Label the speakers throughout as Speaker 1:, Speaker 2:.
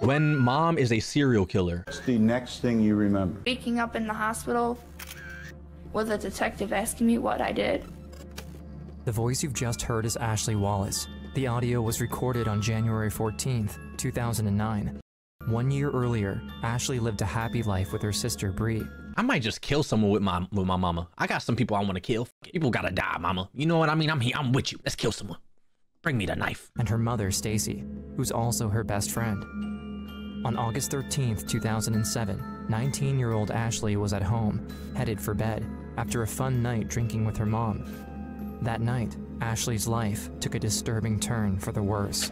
Speaker 1: When mom is a serial killer.
Speaker 2: What's the next thing you remember?
Speaker 3: Waking up in the hospital with a detective asking me what I did.
Speaker 4: The voice you've just heard is Ashley Wallace. The audio was recorded on January 14th, 2009. 1 year earlier, Ashley lived a happy life with her sister Bree.
Speaker 1: I might just kill someone with my mama. I got some people I want to kill. People gotta die, mama. You know what I mean? I'm with you. Let's kill someone. Bring me the knife.
Speaker 4: And her mother, Stacy, who's also her best friend. On August 13th, 2007, 19-year-old Ashley was at home, headed for bed, after a fun night drinking with her mom. That night, Ashley's life took a disturbing turn for the worse.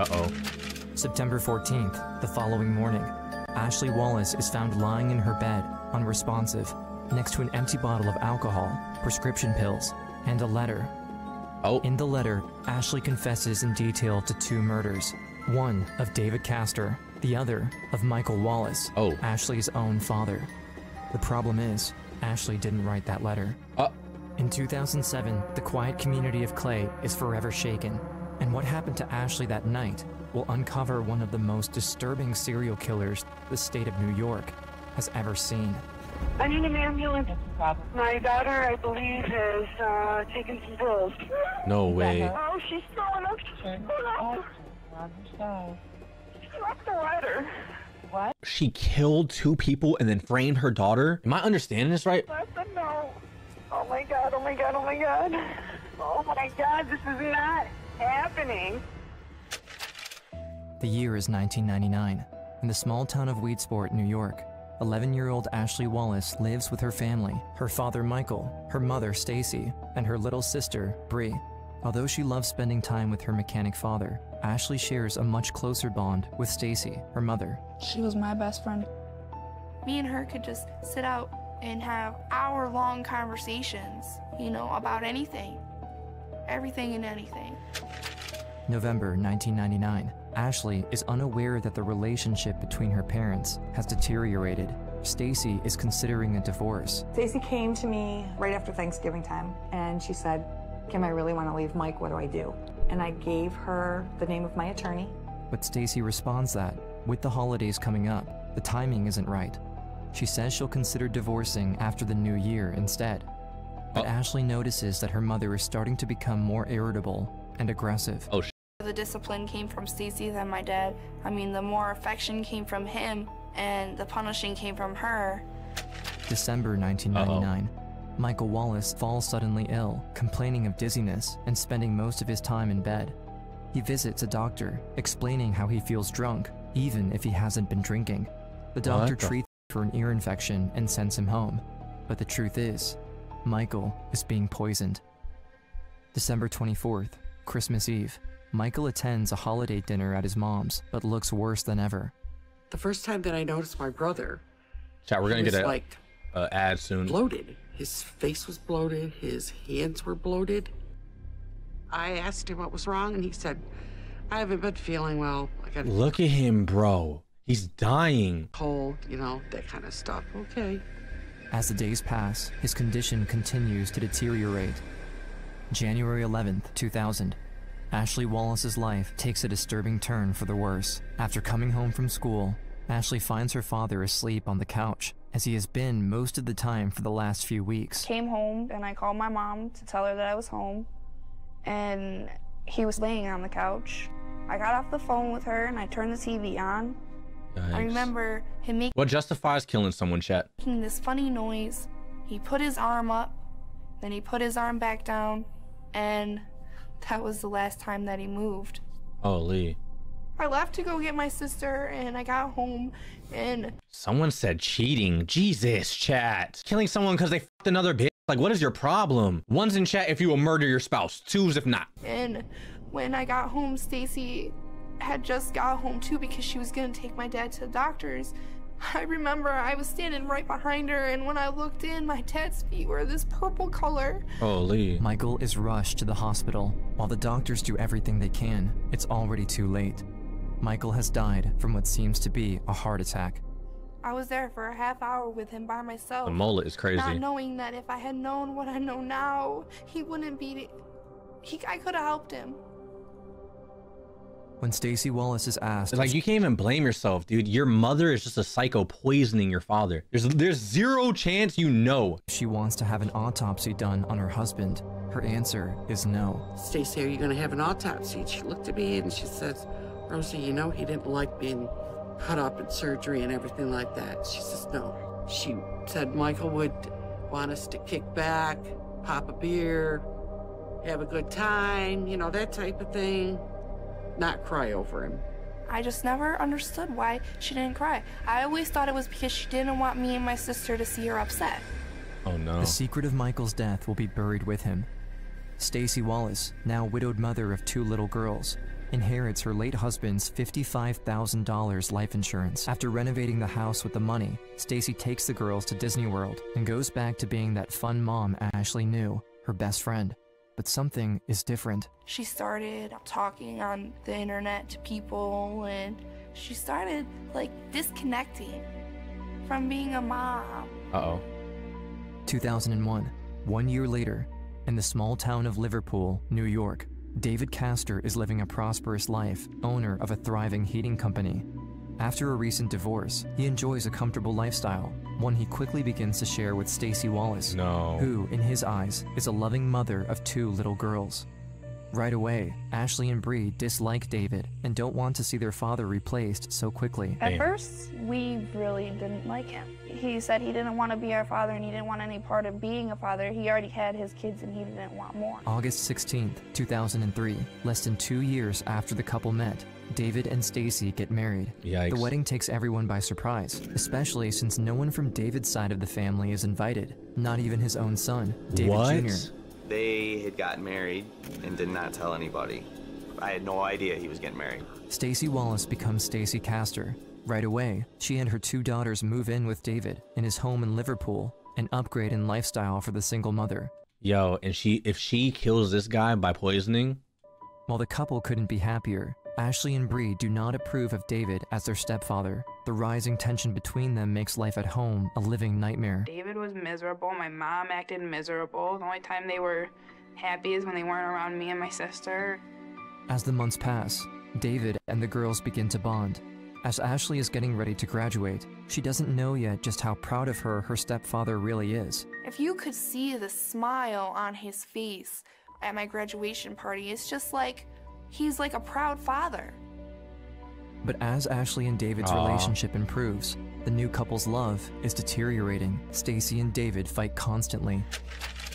Speaker 4: September 14th, the following morning, Ashley Wallace is found lying in her bed, unresponsive, next to an empty bottle of alcohol, prescription pills, and a letter. In the letter, Ashley confesses in detail to 2 murders, one of David Castor, the other of Michael Wallace, Ashley's own father. The problem is, Ashley didn't write that letter. In 2007, the quiet community of Clay is forever shaken, and what happened to Ashley that night will uncover one of the most disturbing serial killers the state of New York has ever seen.
Speaker 5: I need an ambulance. My daughter, I believe, has taken some pills.
Speaker 1: No way.
Speaker 5: Oh, she's throwing up. She left the letter. What?
Speaker 1: She killed 2 people and then framed her daughter? Am I understanding this right?
Speaker 5: Left a note. Oh my god, oh my god, oh my god. Oh my god, this is not happening.
Speaker 4: The year is 1999. In the small town of Weedsport, New York, 11-year-old Ashley Wallace lives with her family, her father Michael, her mother Stacy, and her little sister Bree. Although she loves spending time with her mechanic father, Ashley shares a much closer bond with Stacy, her mother.
Speaker 3: She was my best friend. Me and her could just sit out and have hour-long conversations, you know, about anything. Everything and anything.
Speaker 4: November 1999. Ashley is unaware that the relationship between her parents has deteriorated. Stacy is considering a divorce.
Speaker 6: Stacy came to me right after Thanksgiving time, and she said, Kim, I really want to leave Mike, what do I do? And I gave her the name of my attorney.
Speaker 4: But Stacy responds that, with the holidays coming up, the timing isn't right. She says she'll consider divorcing after the new year instead. But Ashley notices that her mother is starting to become more irritable and aggressive.
Speaker 3: The discipline came from Stacy than my dad. I mean, the more affection came from him, and the punishing came from her.
Speaker 4: December 1999. Michael Wallace falls suddenly ill, complaining of dizziness and spending most of his time in bed. He visits a doctor, explaining how he feels drunk, even if he hasn't been drinking. The doctor treats him for an ear infection and sends him home. But the truth is, Michael is being poisoned. December 24th, Christmas Eve. Michael attends a holiday dinner at his mom's, but looks worse than ever.
Speaker 7: The first time that I noticed my brother,
Speaker 1: chat, we're gonna get
Speaker 7: a
Speaker 1: ad soon.
Speaker 7: Bloated. His face was bloated. His hands were bloated. I asked him what was wrong, and he said, "I haven't been feeling well. I got
Speaker 1: Look at him, bro. He's dying.
Speaker 7: Cold, you know, that kind of stuff." Okay.
Speaker 4: As the days pass, his condition continues to deteriorate. January 11th, 2000. Ashley Wallace's life takes a disturbing turn for the worse. After coming home from school, Ashley finds her father asleep on the couch, as he has been most of the time for the last few weeks.
Speaker 3: Came home and I called my mom to tell her that I was home, and he was laying on the couch. I got off the phone with her and I turned the TV on.
Speaker 1: Yikes.
Speaker 3: I remember him making
Speaker 1: What justifies killing someone, chat?
Speaker 3: this funny noise. He put his arm up, then he put his arm back down, and that was the last time that he moved.
Speaker 1: Holy.
Speaker 3: I left to go get my sister, and I got home, and
Speaker 1: Someone said cheating. Jesus, chat. Killing someone because they fucked another bitch. Like, what is your problem? One's in chat if you will murder your spouse. Two's if not.
Speaker 3: And when I got home, Stacy had just got home too because she was gonna take my dad to the doctor's. I remember I was standing right behind her, and when I looked in, my dad's feet were this purple color.
Speaker 1: Holy.
Speaker 4: Michael is rushed to the hospital. While the doctors do everything they can, it's already too late. Michael has died from what seems to be a heart attack.
Speaker 3: I was there for a half hour with him by myself.
Speaker 1: The mullet is crazy.
Speaker 3: Not knowing that if I had known what I know now, he wouldn't be... I could have helped him.
Speaker 4: When Stacy Wallace is asked,
Speaker 1: Like, you can't even blame yourself, dude. Your mother is just a psycho poisoning your father. There's zero chance you know.
Speaker 4: she wants to have an autopsy done on her husband, her answer is no.
Speaker 7: Stacy, are you going to have an autopsy? She looked at me and she says, Rosie, you know he didn't like being cut up in surgery and everything like that. She says, no. She said Michael would want us to kick back, pop a beer, have a good time, you know, that type of thing. Not cry over him.
Speaker 3: I just never understood why she didn't cry. I always thought it was because she didn't want me and my sister to see her upset.
Speaker 1: Oh no.
Speaker 4: The secret of Michael's death will be buried with him. Stacy Wallace, now widowed mother of 2 little girls, inherits her late husband's $55,000 life insurance. After renovating the house with the money, Stacy takes the girls to Disney World and goes back to being that fun mom Ashley knew, her best friend. But something is different.
Speaker 3: She started talking on the internet to people, and she started like disconnecting from being a mom.
Speaker 1: Uh-oh.
Speaker 4: 2001, 1 year later, in the small town of Liverpool, New York, David Castor is living a prosperous life, owner of a thriving heating company. After a recent divorce, he enjoys a comfortable lifestyle, one he quickly begins to share with Stacy Wallace, who, in his eyes, is a loving mother of 2 little girls. Right away, Ashley and Bree dislike David and don't want to see their father replaced so quickly.
Speaker 8: At first, we really didn't like him. He said he didn't want to be our father and he didn't want any part of being a father. He already had his kids and he didn't want more.
Speaker 4: August 16th, 2003, less than 2 years after the couple met, David and Stacy get married.
Speaker 1: Yikes.
Speaker 4: The wedding takes everyone by surprise, especially since no one from David's side of the family is invited, not even his own son, David Jr.
Speaker 9: They had gotten married and did not tell anybody. I had no idea he was getting married.
Speaker 4: Stacy Wallace becomes Stacy Castor. Right away, she and her 2 daughters move in with David in his home in Liverpool, an upgrade in lifestyle for the single mother.
Speaker 1: Yo, and if she kills this guy by poisoning?
Speaker 4: While the couple couldn't be happier, Ashley and Bree do not approve of David as their stepfather. The rising tension between them makes life at home a living nightmare.
Speaker 8: David was miserable. My mom acted miserable. The only time they were happy is when they weren't around me and my sister.
Speaker 4: As the months pass, David and the girls begin to bond. As Ashley is getting ready to graduate, she doesn't know yet just how proud of her stepfather really is.
Speaker 3: If you could see the smile on his face at my graduation party, it's just like, he's like a proud father.
Speaker 4: But as Ashley and David's relationship improves, the new couple's love is deteriorating. Stacy and David fight constantly.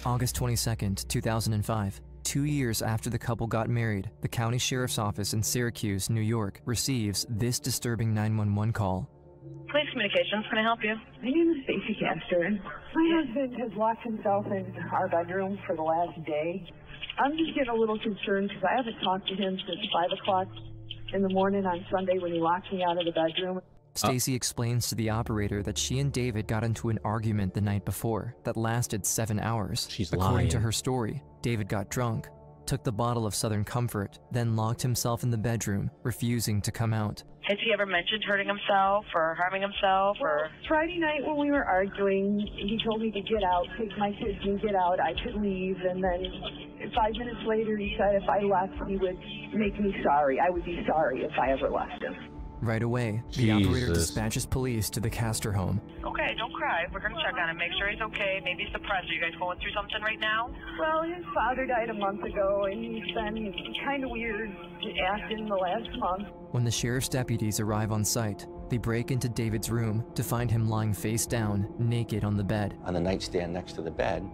Speaker 4: August 22nd, 2005. 2 years after the couple got married, the county sheriff's office in Syracuse, New York, receives this disturbing 911 call.
Speaker 5: Police communications, can I help you? My name is Stacy Castor. My husband has locked himself in our bedroom for the last day. I'm just getting a little concerned because I haven't talked to him since 5 o'clock in the morning on Sunday when he locked me out of the bedroom.
Speaker 4: Stacy explains to the operator that she and David got into an argument the night before that lasted 7 hours.
Speaker 1: She's
Speaker 4: According
Speaker 1: lying.
Speaker 4: to her story, David got drunk, took the bottle of Southern Comfort, then locked himself in the bedroom, refusing to come out.
Speaker 5: Has he ever mentioned hurting himself or harming himself? Or Friday night when we were arguing, he told me to get out, take my kids and get out. I could leave, and then 5 minutes later he said if I left he would make me sorry. I would be sorry if I ever left him.
Speaker 4: Right away, the operator dispatches police to the Castor home.
Speaker 5: Okay, don't cry. We're gonna check on him, make sure he's okay. Maybe he's depressed. Are you guys going through something right now? Well, his father died a month ago, and he's been kind of weird acting the last month.
Speaker 4: When the sheriff's deputies arrive on site, they break into David's room to find him lying face down, naked on the bed.
Speaker 10: On the nightstand next to the bed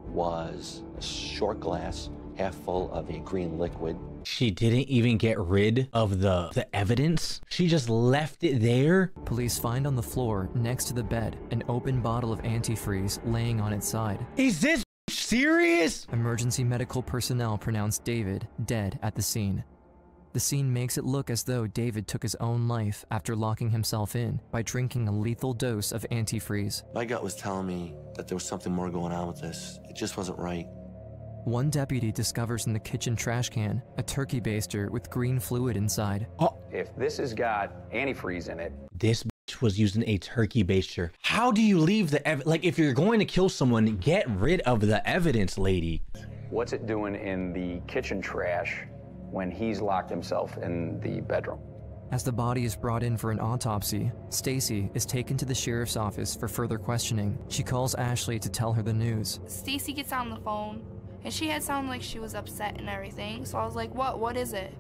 Speaker 10: was a short glass, half full of a green liquid.
Speaker 1: She didn't even get rid of the evidence? She just left it there?
Speaker 4: Police find on the floor next to the bed an open bottle of antifreeze laying on its side.
Speaker 1: Is this serious?
Speaker 4: Emergency medical personnel pronounce David dead at the scene. The scene makes it look as though David took his own life after locking himself in by drinking a lethal dose of antifreeze.
Speaker 10: My gut was telling me that there was something more going on with this. It just wasn't right.
Speaker 4: One deputy discovers in the kitchen trash can a turkey baster with green fluid inside.
Speaker 1: Oh,
Speaker 11: if this has got antifreeze in it,
Speaker 1: this bitch was using a turkey baster. How do you leave the like, if you're going to kill someone, get rid of the evidence, lady.
Speaker 11: what's it doing in the kitchen trash when he's locked himself in the bedroom.
Speaker 4: As the body is brought in for an autopsy, Stacy is taken to the sheriff's office for further questioning. She calls Ashley to tell her the news.
Speaker 3: Stacy gets on the phone, and she had sounded like she was upset and everything. So I was like, what is it?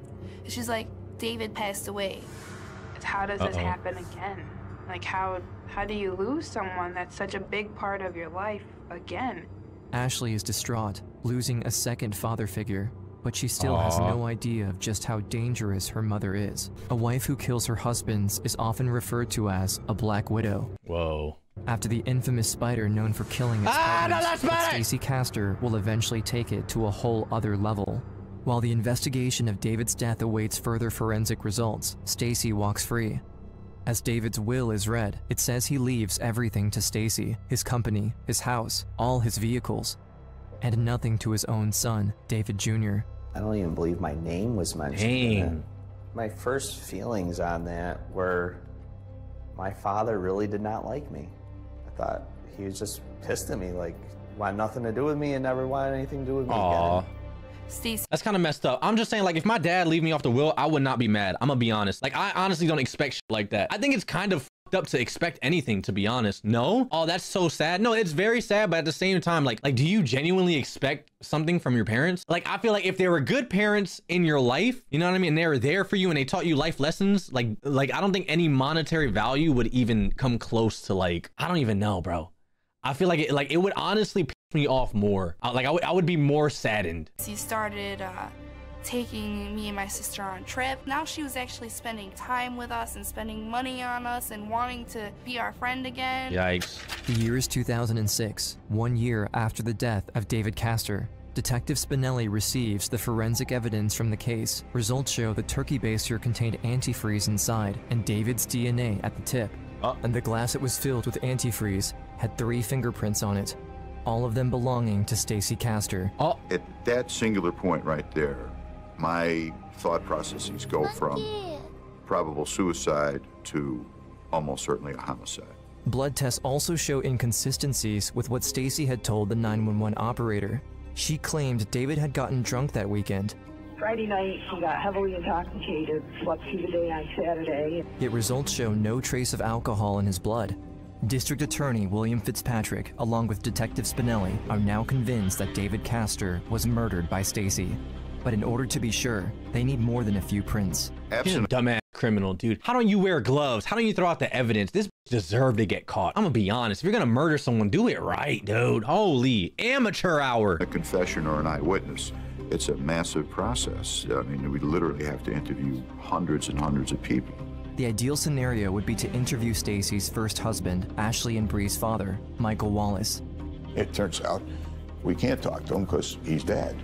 Speaker 3: And she's like, David passed away.
Speaker 12: How does this happen again? Like, how do you lose someone that's such a big part of your life again?
Speaker 4: Ashley is distraught, losing a second father figure, but she still has no idea of just how dangerous her mother is. A wife who kills her husbands is often referred to as a Black Widow.
Speaker 1: Whoa.
Speaker 4: After the infamous spider known for killing its partners, Stacy Castor will eventually take it to a whole other level. While the investigation of David's death awaits further forensic results, Stacy walks free. As David's will is read, it says he leaves everything to Stacy, his company, his house, all his vehicles, and nothing to his own son, David Jr.
Speaker 9: I don't even believe my name was mentioned in it. My first feelings on that were my father really did not like me. I thought he was just pissed at me, like, wanted nothing to do with me and never wanted anything to do with me again.
Speaker 3: Stacy.
Speaker 1: That's kind of messed up. I'm just saying, like, if my dad leave me off the will, I would not be mad. I'm gonna be honest. Like, I honestly don't expect shit like that. I think it's kind of fucked up to expect anything, to be honest. No? Oh, that's so sad. No, it's very sad, but at the same time, like, do you genuinely expect something from your parents? Like, I feel like if they were good parents in your life, you know what I mean? And they were there for you and they taught you life lessons, like I don't think any monetary value would even come close to, like, I don't even know, bro. I feel like it would honestly piss me off more. I would be more saddened.
Speaker 3: She started taking me and my sister on a trip. Now she was actually spending time with us and spending money on us and wanting to be our friend again.
Speaker 1: Yikes.
Speaker 4: The year is 2006, 1 year after the death of David Castor. Detective Spinelli receives the forensic evidence from the case. Results show the turkey baster contained antifreeze inside and David's DNA at the tip. And the glass that was filled with antifreeze had 3 fingerprints on it, all of them belonging to Stacy Castor.
Speaker 13: At that singular point right there, my thought processes go from probable suicide to almost certainly a homicide.
Speaker 4: Blood tests also show inconsistencies with what Stacy had told the 911 operator. She claimed David had gotten drunk that weekend.
Speaker 5: Friday night, he got heavily intoxicated, slept through the day on Saturday.
Speaker 4: Yet results show no trace of alcohol in his blood. District Attorney William Fitzpatrick, along with Detective Spinelli, are now convinced that David Castor was murdered by Stacy. But in order to be sure, they need more than a few prints.
Speaker 1: He's a dumbass criminal, dude. How don't you wear gloves? How don't you throw out the evidence? This deserved to get caught. I'm gonna be honest. If you're gonna murder someone, do it right, dude. Holy amateur hour.
Speaker 13: A confession or an eyewitness. It's a massive process. I mean, we literally have to interview hundreds and hundreds of people.
Speaker 4: The ideal scenario would be to interview Stacy's first husband, Ashley and Bree's father, Michael Wallace.
Speaker 13: It turns out we can't talk to him because he's dead.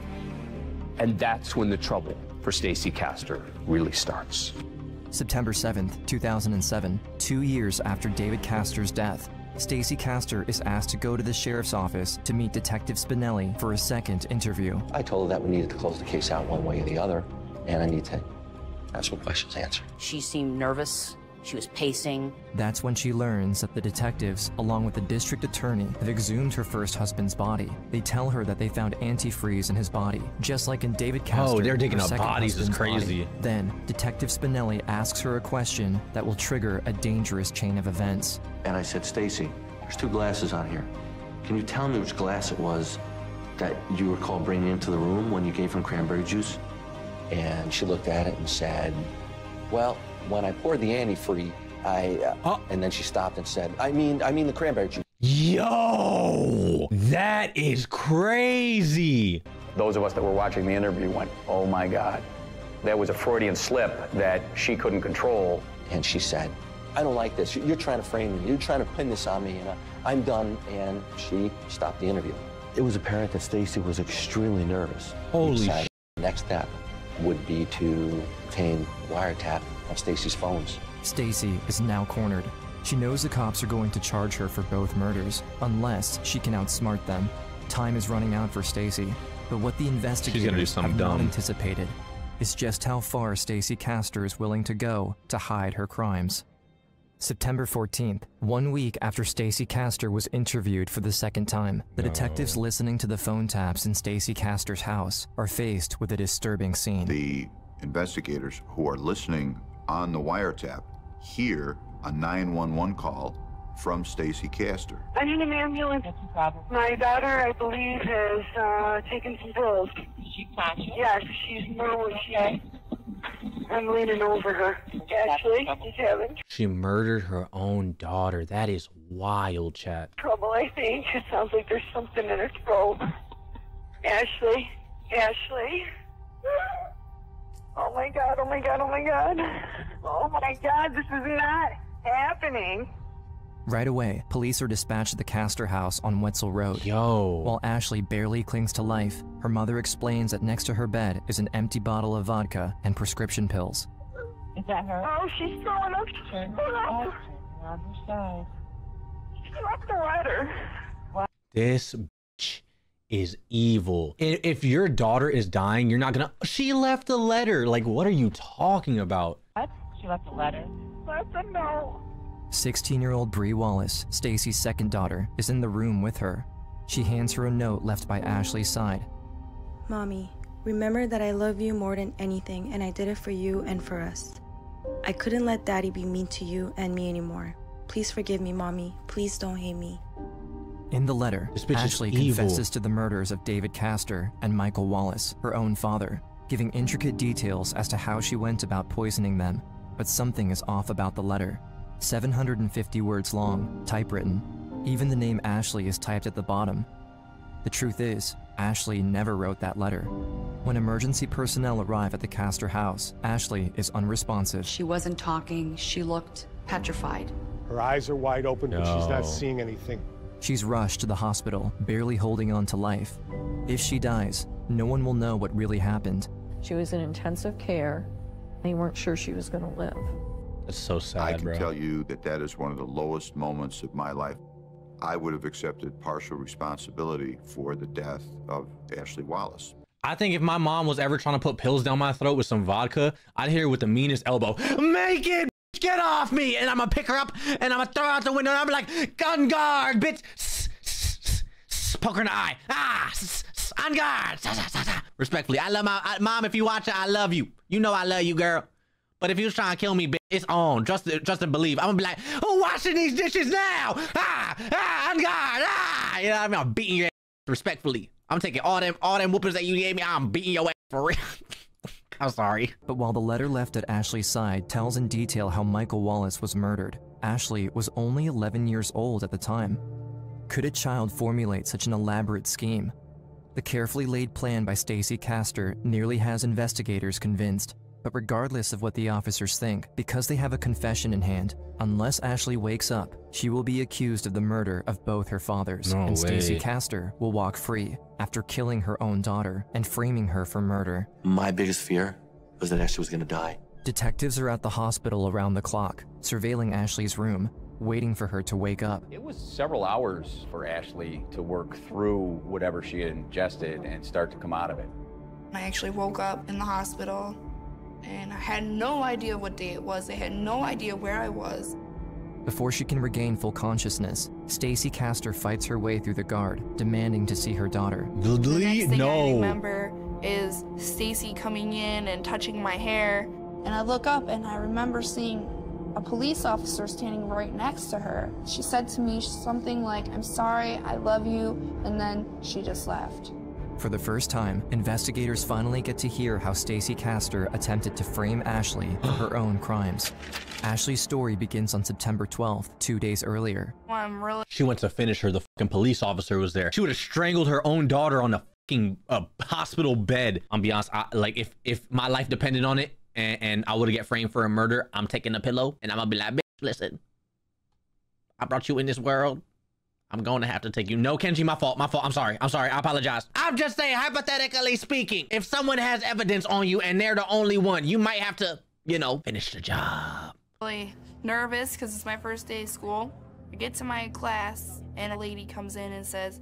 Speaker 11: And that's when the trouble for Stacy Castor really starts.
Speaker 4: September 7th, 2007, 2 years after David Castor's death, Stacy Castor is asked to go to the sheriff's office to meet Detective Spinelli for a second interview.
Speaker 10: I told her that we needed to close the case out one way or the other, and I need to have some questions answered.
Speaker 14: She seemed nervous. She was pacing.
Speaker 4: That's when she learns that the detectives, along with the district attorney, have exhumed her first husband's body. They tell her that they found antifreeze in his body, just like in David Castor.
Speaker 1: Oh, they're digging up bodies is crazy.
Speaker 4: Then, Detective Spinelli asks her a question that will trigger a dangerous chain of events.
Speaker 10: And I said, Stacy, there's 2 glasses on here. Can you tell me which glass it was that you recall bringing into the room when you gave him cranberry juice? And she looked at it and said, well, when I poured the antifreeze, and then she stopped and said, I mean the cranberry juice.
Speaker 1: Yo, that is crazy.
Speaker 11: Those of us that were watching the interview went, oh my God. There was a Freudian slip that she couldn't control.
Speaker 10: And she said, I don't like this. You're trying to frame me. You're trying to pin this on me, and I'm done. And she stopped the interview. It was apparent that Stacy was extremely nervous.
Speaker 1: Holy shit.
Speaker 10: The next step would be to obtain wiretap on Stacy's phones.
Speaker 4: Stacy is now cornered. She knows the cops are going to charge her for both murders, unless she can outsmart them. Time is running out for Stacy, but what the investigators have not anticipated is just how far Stacy Castor is willing to go to hide her crimes. September 14th, 1 week after Stacy Castor was interviewed for the second time, the detectives listening to the phone taps in Stacy Castor's house are faced with a disturbing scene.
Speaker 13: The investigators who are listening on the wiretap hear a 911 call from Stacy Castor.
Speaker 5: I need an ambulance. What's the problem? My daughter, I believe, has taken some pills. Is she conscious? Yes, she's normal. I'm leaning over her. Ashley is having
Speaker 1: She murdered her own daughter. That is wild, chat.
Speaker 5: trouble, I think. It sounds like there's something in her throat. Ashley. Ashley. Oh my God, oh my God, oh my God. Oh my God, this is not happening.
Speaker 4: Right away, police are dispatched to the Castor house on Wetzel Road.
Speaker 1: Yo.
Speaker 4: While Ashley barely clings to life, her mother explains that next to her bed is an empty bottle of vodka and prescription pills.
Speaker 5: Is that her? Oh, she's throwing up. She left the letter.
Speaker 1: This bitch is evil. If your daughter is dying, you're not gonna... She left a letter. Like, what are you talking about?
Speaker 5: What? She left a letter? Left a note.
Speaker 4: 16-year-old Bree Wallace, Stacy's second daughter, is in the room with her. She hands her a note left by Ashley's side.
Speaker 15: Mommy, remember that I love you more than anything, and I did it for you and for us. I couldn't let Daddy be mean to you and me anymore. Please forgive me, Mommy. Please don't hate me.
Speaker 4: In the letter, Ashley confesses to the murders of David Castor and Michael Wallace, her own father, giving intricate details as to how she went about poisoning them. But something is off about the letter. 750 words long, typewritten. Even the name Ashley is typed at the bottom. The truth is, Ashley never wrote that letter. When emergency personnel arrive at the Castor house, Ashley is unresponsive.
Speaker 6: She wasn't talking. She looked petrified.
Speaker 16: Her eyes are wide open, but she's not seeing anything.
Speaker 4: She's rushed to the hospital, barely holding on to life. If she dies, no one will know what really happened.
Speaker 17: She was in intensive care. They weren't sure she was going to live.
Speaker 1: That's so sad,
Speaker 13: I can tell you that that is one of the lowest moments of my life. I would have accepted partial responsibility for the death of Ashley Wallace.
Speaker 1: I think if my mom was ever trying to put pills down my throat with some vodka, I'd hit her with the meanest elbow. Make it! Get off me! And I'm gonna pick her up and I'm gonna throw her out the window and I'm like, gun guard, bitch! Poke her in the eye. On guard! Respectfully, I love my mom. If you watch it, I love you. You know I love you, girl. But if you was trying to kill me, bitch, it's on. Just to believe. I'm gonna be like, who washing these dishes now? On guard! You know what I mean? I'm beating your ass respectfully. I'm taking all them whoopers that you gave me. I'm beating your ass for real. I'm sorry.
Speaker 4: But while the letter left at Ashley's side tells in detail how Michael Wallace was murdered, Ashley was only 11 years old at the time. Could a child formulate such an elaborate scheme? The carefully laid plan by Stacy Castor nearly has investigators convinced. But regardless of what the officers think, because they have a confession in hand, unless Ashley wakes up, she will be accused of the murder of both her fathers, and Stacy Castor will walk free after killing her own daughter and framing her for murder.
Speaker 10: My biggest fear was that Ashley was gonna die.
Speaker 4: Detectives are at the hospital around the clock, surveilling Ashley's room, waiting for her to wake up.
Speaker 18: It was several hours for Ashley to work through whatever she had ingested and start to come out of it.
Speaker 3: I actually woke up in the hospital and I had no idea what day it was. I had no idea where I was.
Speaker 4: Before she can regain full consciousness, Stacy Castor fights her way through the guard, demanding to see her daughter.
Speaker 3: The next thing I remember is Stacy coming in and touching my hair. And I look up and I remember seeing a police officer standing right next to her. She said to me something like, "I'm sorry, I love you," and then she just left.
Speaker 4: For the first time, investigators finally get to hear how Stacy Castor attempted to frame Ashley for her own crimes. Ashley's story begins on September 12th, 2 days earlier.
Speaker 1: She went to finish her. The fucking police officer was there. She would have strangled her own daughter on the fucking hospital bed. I'm be honest, like if my life depended on it and I would get framed for a murder, I'm taking a pillow and I'm gonna be like, bitch, listen, I brought you in this world. I'm going to have to take you. No, Kenji, my fault. I'm sorry. I apologize. I'm just saying, hypothetically speaking, if someone has evidence on you and they're the only one, you might have to, you know, finish the job.
Speaker 3: Really nervous because it's my first day of school. I get to my class and a lady comes in and says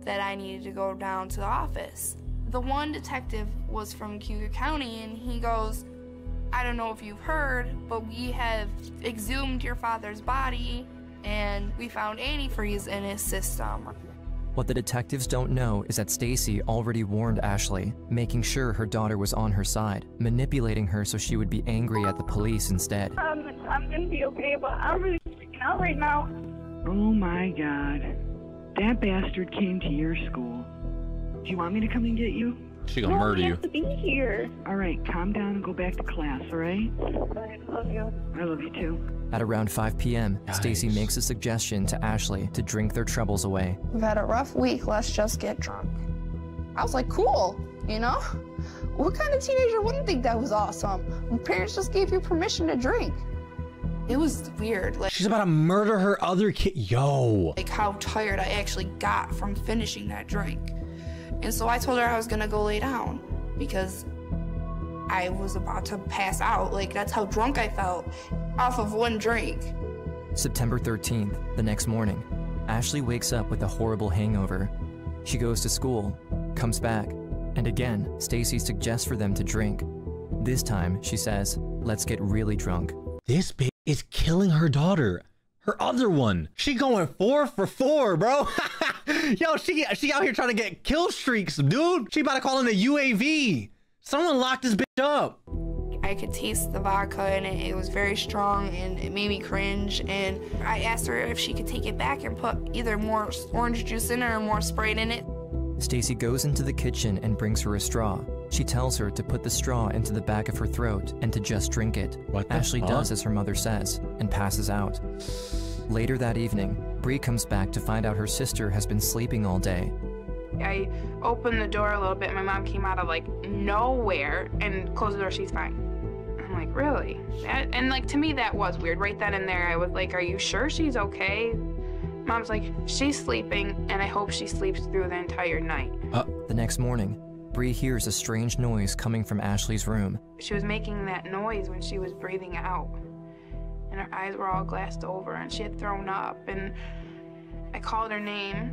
Speaker 3: that I needed to go down to the office. The one detective was from Cuyahoga County and he goes, "I don't know if you've heard, but we have exhumed your father's body and we found antifreeze in his system."
Speaker 4: What the detectives don't know is that Stacy already warned Ashley, making sure her daughter was on her side, manipulating her so she would be angry at the police instead.
Speaker 19: I'm gonna be okay, but I'm really freaking out right now.
Speaker 20: Oh my God. That bastard came to your school. Do you want me to come and get you?
Speaker 1: She gonna murder you.
Speaker 19: I have to be here.
Speaker 20: All right, calm down and go back to class, all right?
Speaker 19: I love you.
Speaker 20: I love you too.
Speaker 4: At around 5 p.m., Stacy makes a suggestion to Ashley to drink their troubles away.
Speaker 8: We've had a rough week, let's just get drunk. I was like, cool, you know? What kind of teenager wouldn't think that was awesome? When parents just gave you permission to drink. It was weird. Like,
Speaker 1: she's about to murder her other kid. Yo.
Speaker 3: Like how tired I actually got from finishing that drink. And so I told her I was gonna go lay down because I was about to pass out. Like, that's how drunk I felt off of one drink.
Speaker 4: September 13th, the next morning, Ashley wakes up with a horrible hangover. She goes to school, comes back, and again, Stacy suggests for them to drink. This time, she says, let's get really drunk.
Speaker 1: This bitch is killing her daughter. Her other one. She going 4 for 4, bro. Yo, she out here trying to get kill streaks, dude. She about to call in the UAV. Someone locked this bitch up.
Speaker 3: I could taste the vodka and it was very strong and it made me cringe. And I asked her if she could take it back and put either more orange juice in it or more Sprite in it.
Speaker 4: Stacy goes into the kitchen and brings her a straw. She tells her to put the straw into the back of her throat and to just drink it. Ashley does as her mother says and passes out. Later that evening, Bree comes back to find out her sister has been sleeping all day.
Speaker 12: I opened the door a little bit. My mom came out of like nowhere and closed the door. She's fine. I'm like, really? And like to me that was weird. Right then and there, I was like, are you sure she's okay? Mom's like, she's sleeping, and I hope she sleeps through the entire night.
Speaker 4: The next morning, Bree hears a strange noise coming from Ashley's room.
Speaker 12: She was making that noise when she was breathing out, and her eyes were all glassed over, and she had thrown up, and I called her name,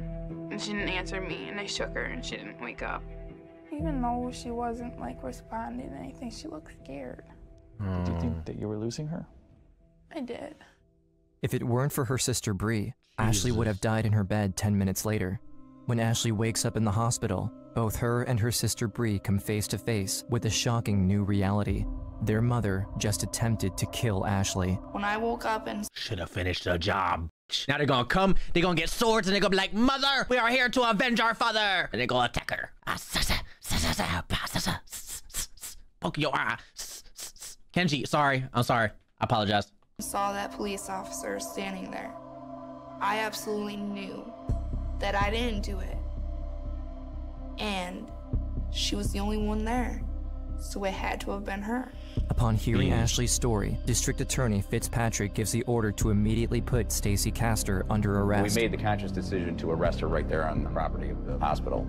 Speaker 12: and she didn't answer me, and I shook her, and she didn't wake up.
Speaker 8: Even though she wasn't like responding to anything, she looked scared.
Speaker 21: Did you think that you were losing her?
Speaker 8: I did.
Speaker 4: If it weren't for her sister Bree, Ashley would have died in her bed 10 minutes later. When Ashley wakes up in the hospital, both her and her sister Bree come face to face with a shocking new reality. Their mother just attempted to kill Ashley.
Speaker 3: When I woke up and
Speaker 1: should have finished the job. Now they're gonna come, they're gonna get swords, and they're gonna be like, Mother, we are here to avenge our father. And they're gonna attack her. Poke your eye. Kenji, sorry. I'm sorry. I apologize.
Speaker 3: saw that police officer standing there, I absolutely knew that I didn't do it. And she was the only one there, so it had to have been her.
Speaker 4: Upon hearing Ashley's story, District Attorney Fitzpatrick gives the order to immediately put Stacy Castor under arrest.
Speaker 18: We made the conscious decision to arrest her right there on the property of the hospital.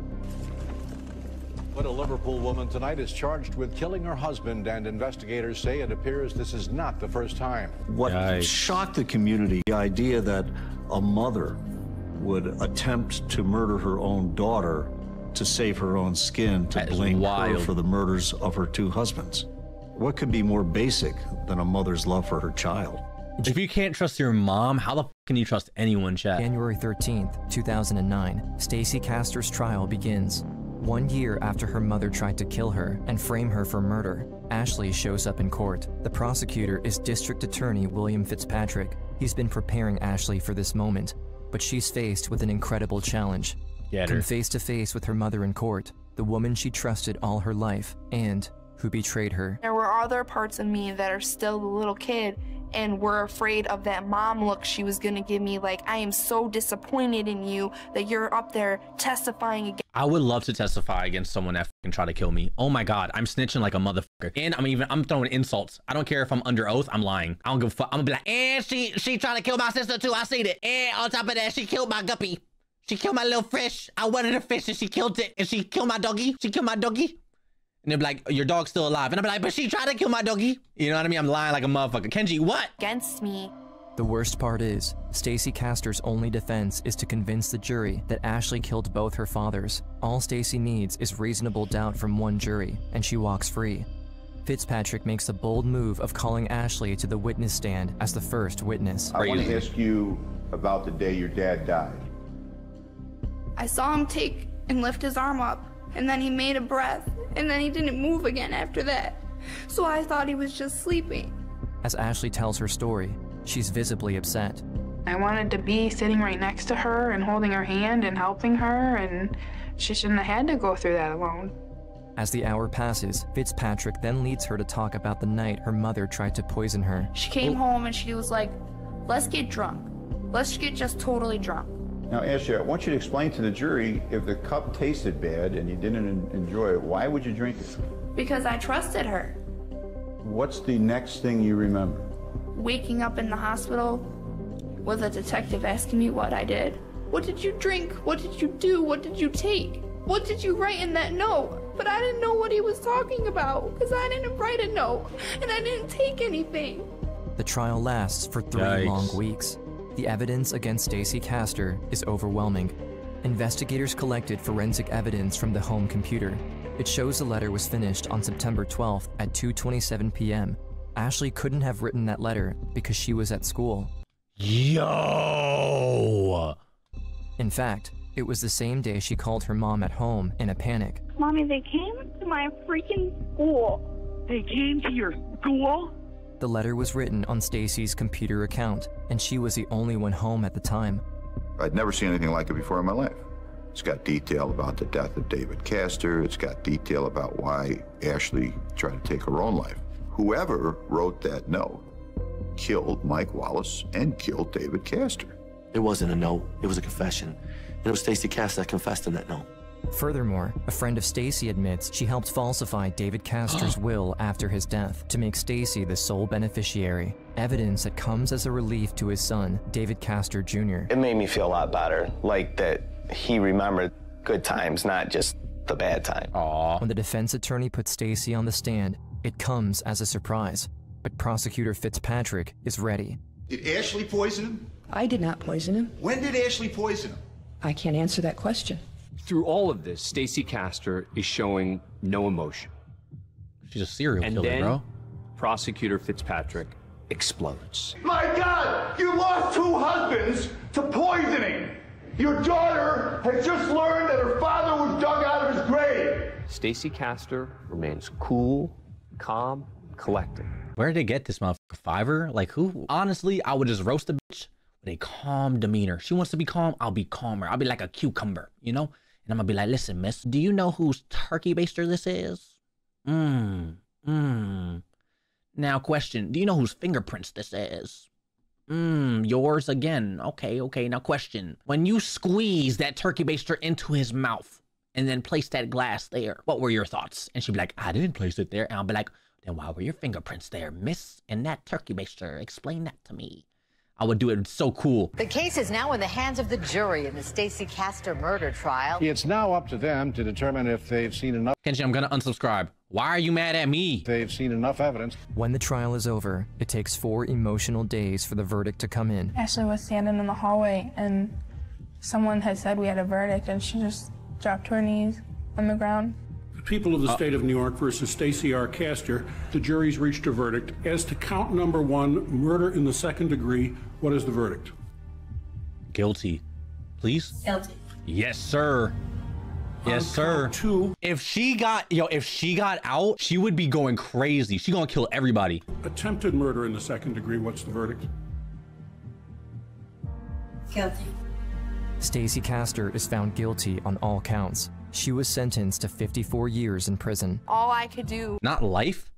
Speaker 22: But a Liverpool woman tonight is charged with killing her husband, and investigators say it appears this is not the first time.
Speaker 23: What shocked the community, the idea that a mother would attempt to murder her own daughter to save her own skin, to blame her for the murders of her two husbands. What could be more basic than a mother's love for her child?
Speaker 1: If you can't trust your mom, how the f can you trust anyone, chat?
Speaker 4: January 13th, 2009, Stacy Castor's trial begins. 1 year after her mother tried to kill her and frame her for murder, Ashley shows up in court. The prosecutor is District Attorney William Fitzpatrick. He's been preparing Ashley for this moment, but she's faced with an incredible challenge. Come face to face with her mother in court, the woman she trusted all her life, and who betrayed her.
Speaker 3: There were other parts of me that are still the little kid and were afraid of that mom look she was gonna give me, like, I am so disappointed in you that you're up there testifying against.
Speaker 1: I would love to testify against someone that can try to kill me. Oh my God, I'm snitching like a motherfucker. And I'm throwing insults. I don't care if I'm under oath, I'm lying. I don't give a fuck. I'm gonna be like, and she tried to kill my sister too, I seen it. And on top of that, she killed my guppy. She killed my little fish. I wanted a fish and she killed it. And she killed my doggy. She killed my doggy. And they'll be like, your dog's still alive. And I'm like, but she tried to kill my doggy. You know what I mean? I'm lying like a motherfucker. Kenji, what?
Speaker 3: Against me.
Speaker 4: The worst part is, Stacy Castor's only defense is to convince the jury that Ashley killed both her fathers. All Stacy needs is reasonable doubt from one jury, and she walks free. Fitzpatrick makes the bold move of calling Ashley to the witness stand as the first witness.
Speaker 13: I want to ask you about the day your dad died.
Speaker 3: I saw him take and lift his arm up, and then he made a breath, and then he didn't move again after that. So I thought he was just sleeping.
Speaker 4: As Ashley tells her story, she's visibly upset.
Speaker 12: I wanted to be sitting right next to her and holding her hand and helping her, and she shouldn't have had to go through that alone.
Speaker 4: As the hour passes, Fitzpatrick then leads her to talk about the night her mother tried to poison her.
Speaker 3: She came home and she was like, let's get drunk. Let's get just totally drunk.
Speaker 2: Now, Ashley, I want you to explain to the jury, if the cup tasted bad and you didn't enjoy it, why would you drink it?
Speaker 3: Because I trusted her.
Speaker 2: What's the next thing you remember?
Speaker 3: Waking up in the hospital with a detective asking me what I did. What did you drink? What did you do? What did you take? What did you write in that note? But I didn't know what he was talking about because I didn't write a note and I didn't take anything.
Speaker 4: The trial lasts for 3 long weeks. The evidence against Stacey Castor is overwhelming. Investigators collected forensic evidence from the home computer. It shows the letter was finished on September 12th at 2:27 p.m. Ashley couldn't have written that letter because she was at school.
Speaker 1: Yo!
Speaker 4: In fact, it was the same day she called her mom at home in a panic.
Speaker 19: Mommy, they came to my freaking school.
Speaker 20: They came to your school?
Speaker 4: The letter was written on Stacey's computer account, and she was the only one home at the time.
Speaker 13: I'd never seen anything like it before in my life. It's got detail about the death of David Castor. It's got detail about why Ashley tried to take her own life. Whoever wrote that note killed Mike Wallace and killed David Castor.
Speaker 10: It wasn't a note, it was a confession. And it was Stacey Castor that confessed in that note.
Speaker 4: Furthermore, a friend of Stacey admits she helped falsify David Castor's will after his death to make Stacey the sole beneficiary, evidence that comes as a relief to his son, David Castor Jr.
Speaker 7: It made me feel a lot better, like that he remembered good times, not just the bad time.
Speaker 4: When the defense attorney put Stacey on the stand, it comes as a surprise, but prosecutor Fitzpatrick is ready.
Speaker 9: Did Ashley poison him?
Speaker 24: I did not poison him.
Speaker 9: When did Ashley poison him?
Speaker 24: I can't answer that question.
Speaker 25: Through all of this, Stacey Castor is showing no emotion.
Speaker 1: She's a serial killer, bro.
Speaker 25: Prosecutor Fitzpatrick explodes.
Speaker 9: My God, you lost 2 husbands to poisoning. Your daughter has just learned that her father was dug out of his grave.
Speaker 25: Stacey Castor remains cool, calm, collected.
Speaker 1: Where did they get this motherfucker? Fiverr? Like who? Honestly, I would just roast a bitch with a calm demeanor. She wants to be calm, I'll be calmer. I'll be like a cucumber, you know? And I'm gonna be like, listen, miss, do you know whose turkey baster this is? Now question, do you know whose fingerprints this is? Yours again. Okay. Now question, when you squeeze that turkey baster into his mouth and then place that glass there, what were your thoughts? And she'd be like, I didn't place it there. And I'll be like, then why were your fingerprints there, miss? And that turkey baster, explain that to me. I would do it so cool.
Speaker 26: The case is now in the hands of the jury in the Stacey Castor murder trial.
Speaker 22: It's now up to them to determine if they've seen enough.
Speaker 1: Kenji, I'm gonna unsubscribe. Why are you mad at me?
Speaker 22: They've seen enough evidence.
Speaker 4: When the trial is over, it takes 4 emotional days for the verdict to come in.
Speaker 12: Ashley was standing in the hallway and someone had said we had a verdict and she just dropped to her knees on the ground.
Speaker 27: The people of the state of New York versus Stacey R. Castor, the jury's reached a verdict. As to count number 1, murder in the 2nd degree, what is the verdict?
Speaker 1: Guilty. Please?
Speaker 26: Guilty.
Speaker 1: Yes, sir. Yes, sir.
Speaker 27: 2.
Speaker 1: If she got out, she would be going crazy. She gonna kill everybody.
Speaker 27: Attempted murder in the 2nd degree, what's the verdict?
Speaker 26: Guilty.
Speaker 4: Stacey Castor is found guilty on all counts. She was sentenced to 54 years in prison.
Speaker 3: All I could do.
Speaker 1: Not life?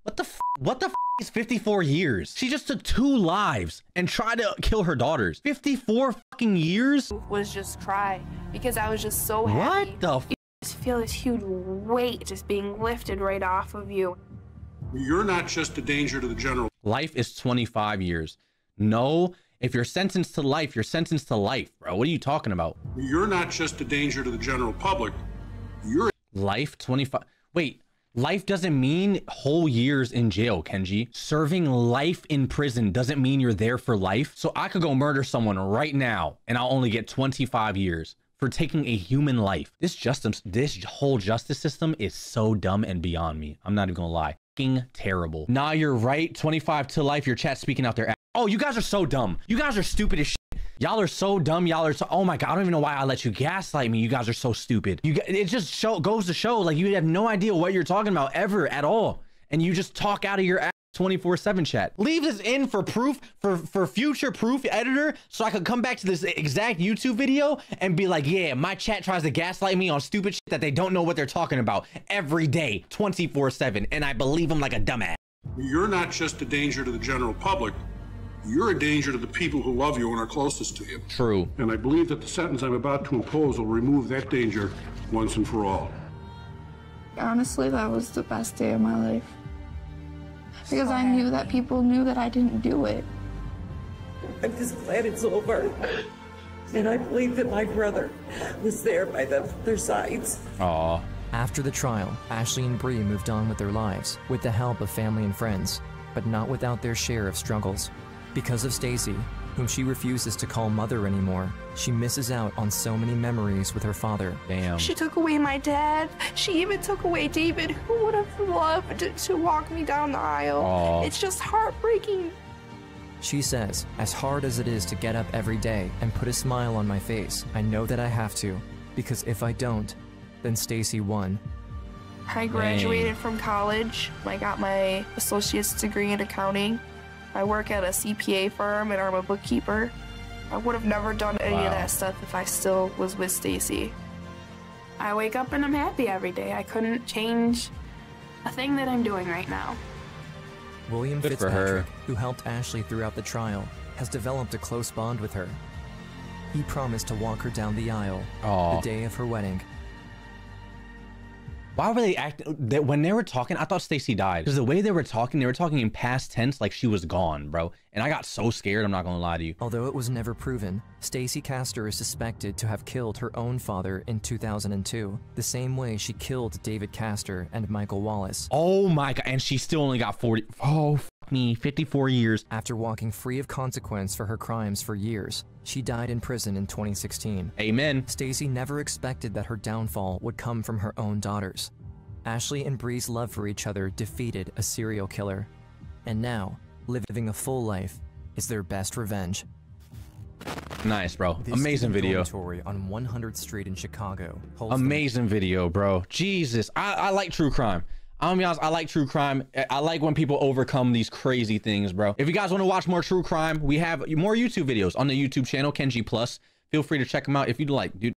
Speaker 1: What the is 54 years? She just took 2 lives and tried to kill her daughters. 54 fucking years?
Speaker 3: Was just cry because I was just so happy.
Speaker 1: What the f?
Speaker 3: You just feel this huge weight just being lifted right off of you.
Speaker 27: You're not just a danger to the general.
Speaker 1: Life is 25 years. No, if you're sentenced to life, you're sentenced to life, bro. What are you talking about?
Speaker 27: You're not just a danger to the general public. You're
Speaker 1: life 25. Wait, life doesn't mean whole years in jail, Kenji. Serving life in prison doesn't mean you're there for life. So I could go murder someone right now and I'll only get 25 years for taking a human life. This whole justice system is so dumb and beyond me. I'm not even gonna lie. Fucking terrible. Nah, you're right. 25 to life. Your chat speaking out there. Oh, you guys are so dumb. You guys are stupid as shit. Y'all are so dumb. Y'all are so, oh my God, I don't even know why I let you gaslight me. You guys are so stupid. It just goes to show, like, you have no idea what you're talking about ever at all. And you just talk out of your ass 24/7 chat. Leave this in for proof, for future proof, editor, so I could come back to this exact YouTube video and be like, yeah, my chat tries to gaslight me on stupid shit that they don't know what they're talking about every day, 24/7, and I believe them like a dumbass.
Speaker 27: You're not just a danger to the general public. You're a danger to the people who love you and are closest to you.
Speaker 1: True.
Speaker 27: And I believe that the sentence I'm about to impose will remove that danger once and for all.
Speaker 8: Honestly, that was the best day of my life. Because I knew that people knew that I didn't do it.
Speaker 5: I'm just glad it's over. And I believe that my brother was there by their sides.
Speaker 1: Aww.
Speaker 4: After the trial, Ashley and Bree moved on with their lives with the help of family and friends, but not without their share of struggles. Because of Stacy, whom she refuses to call mother anymore, she misses out on so many memories with her father.
Speaker 1: Damn.
Speaker 3: She took away my dad. She even took away David, who would have loved to walk me down the aisle.
Speaker 1: Aww.
Speaker 3: It's just heartbreaking.
Speaker 4: She says, as hard as it is to get up every day and put a smile on my face, I know that I have to, because if I don't, then Stacy won.
Speaker 3: I graduated from college. I got my associate's degree in accounting. I work at a CPA firm and I'm a bookkeeper. I would have never done any of that stuff if I still was with Stacy.
Speaker 12: I wake up and I'm happy every day. I couldn't change a thing that I'm doing right now.
Speaker 4: William
Speaker 1: Good for her.
Speaker 4: Fitzpatrick, who helped Ashley throughout the trial, has developed a close bond with her. He promised to walk her down the aisle the day of her wedding.
Speaker 1: Why were they acting when they were talking? I thought Stacy died because the way they were talking in past tense, like she was gone, bro. And I got so scared. I'm not gonna lie to you.
Speaker 4: Although it was never proven, Stacy Castor is suspected to have killed her own father in 2002, the same way she killed David Castor and Michael Wallace.
Speaker 1: Oh my God! And she still only got 54 years.
Speaker 4: After walking free of consequence for her crimes for years, she died in prison in 2016.
Speaker 1: Amen.
Speaker 4: Stacy never expected that her downfall would come from her own daughters. Ashley and Bree's love for each other defeated a serial killer. And now, living a full life is their best revenge.
Speaker 1: Nice, bro.
Speaker 4: This
Speaker 1: Amazing video.
Speaker 4: Dormitory on 100th Street in Chicago.
Speaker 1: Amazing video, bro. Jesus. I like true crime. I'm gonna be honest, I like true crime. I like when people overcome these crazy things, bro. If you guys want to watch more true crime, we have more YouTube videos on the YouTube channel, Kenji Plus. Feel free to check them out if you'd like, dude.